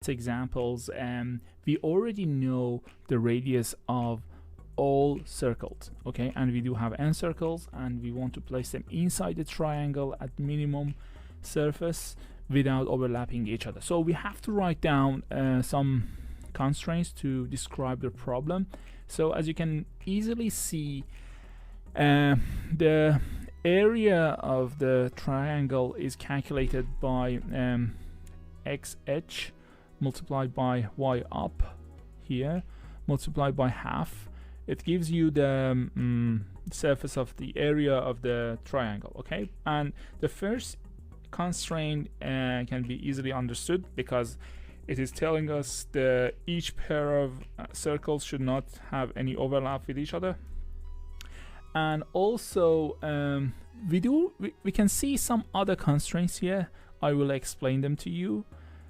math examples, we already know the radius of all circles, okay, and we do have n circles, and we want to place them inside the triangle at minimum surface without overlapping each other. So we have to write down some constraints to describe the problem. So as you can easily see, the area of the triangle is calculated by xh multiplied by y up here multiplied by half. It gives you the surface of the area of the triangle, okay? And the first constraint can be easily understood because it is telling us that each pair of circles should not have any overlap with each other. And also we can see some other constraints here. I will explain them to you.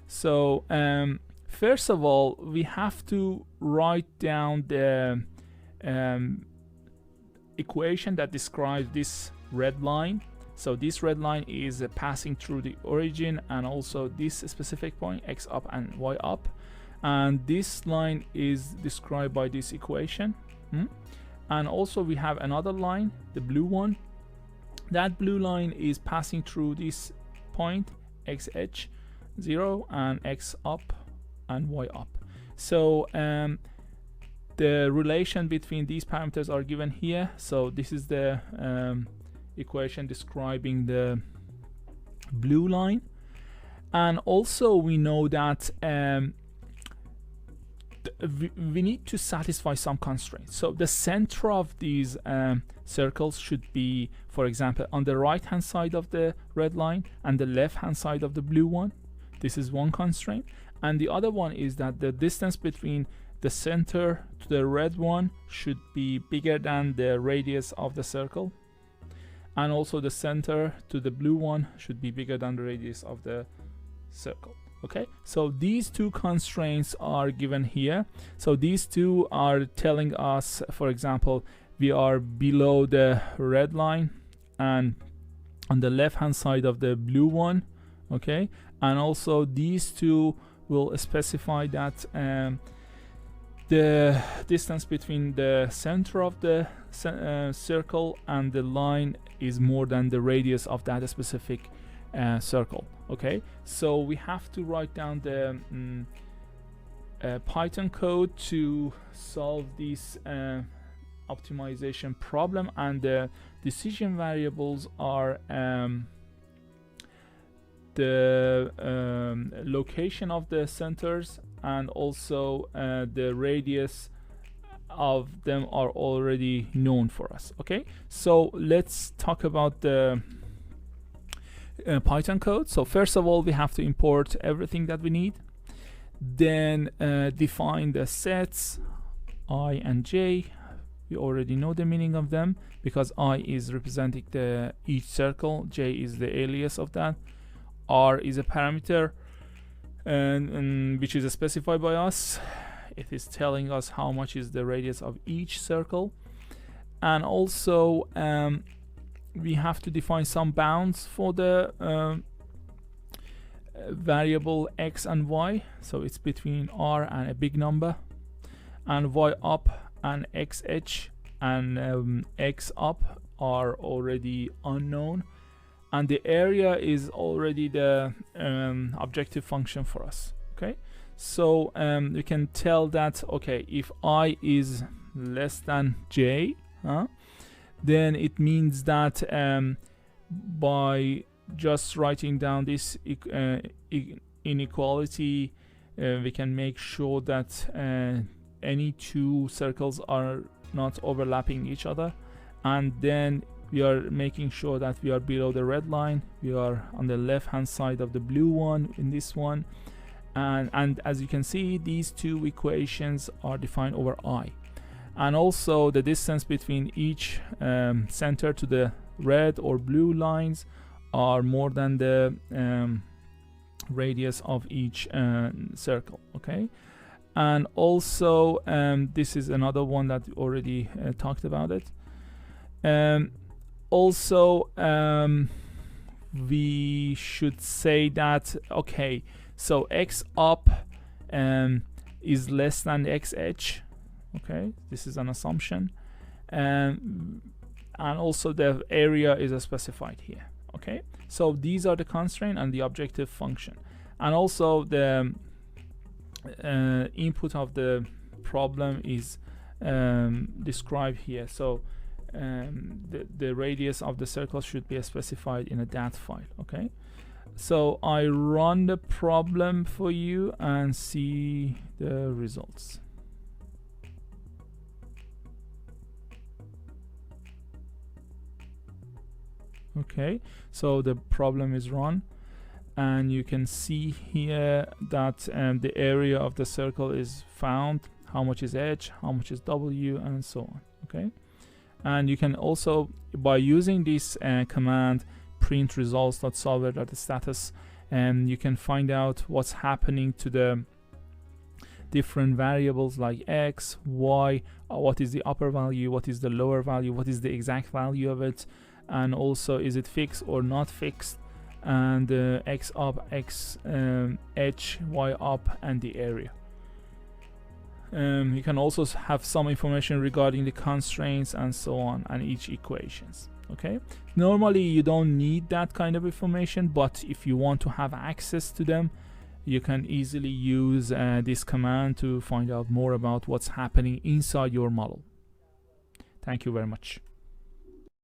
So first of all, we have to write down the equation that describes this red line. So this red line is passing through the origin and also this specific point, x up and y up, and this line is described by this equation. And also we have another line, the blue one. That blue line is passing through this point, xh 0 and x up and y up. So the relation between these parameters are given here. So this is the equation describing the blue line. And also we know that we need to satisfy some constraints. So the center of these circles should be, for example, on the right hand side of the red line and the left hand side of the blue one. This is one constraint. And the other one is that the distance between the center to the red one should be bigger than the radius of the circle. And also the center to the blue one should be bigger than the radius of the circle. Okay, so these two constraints are given here. So these two are telling us, for example, we are below the red line and on the left hand side of the blue one. Okay, and also these two will specify that the distance between the center of the circle and the line is more than the radius of that specific circle. Okay, so we have to write down the Python code to solve this optimization problem, and the decision variables are the location of the centers, and also the radius of them are already known for us. Okay, so let's talk about the Python code. So first of all, we have to import everything that we need, then define the sets I and j. We already know the meaning of them because I is representing each circle, j is the alias of that, r is a parameter and which is specified by us. It is telling us how much is the radius of each circle, and also we have to define some bounds for the variable x and y. So it's between r and a big number, and y up and xh and x up are already unknown, and the area is already the objective function for us. Okay, so we can tell that, okay, if I is less than j, then it means that by just writing down this inequality, we can make sure that any two circles are not overlapping each other, and then we are making sure that we are below the red line, we are on the left hand side of the blue one in this one, and as you can see, these two equations are defined over I. And also the distance between each center to the red or blue lines are more than the radius of each circle. Okay, and also this is another one that we already talked about it. Also we should say that, okay, so x up is less than the x edge. Okay, this is an assumption, and also the area is specified here. Okay, so these are the constraint and the objective function, and also the input of the problem is described here. So the radius of the circle should be specified in a dat file. Okay, so I run the problem for you and see the results. Okay, so the problem is run, and you can see here that the area of the circle is found, how much is h, how much is w, and so on. Okay, and you can also, by using this command print results.solver.status, and you can find out what's happening to the different variables like x, y, what is the upper value, what is the lower value, what is the exact value of it, and also is it fixed or not fixed, and x up, x h, y up, and the area. You can also have some information regarding the constraints and so on, and each equations. Okay, normally you don't need that kind of information, but if you want to have access to them, you can easily use this command to find out more about what's happening inside your model. Thank you very much.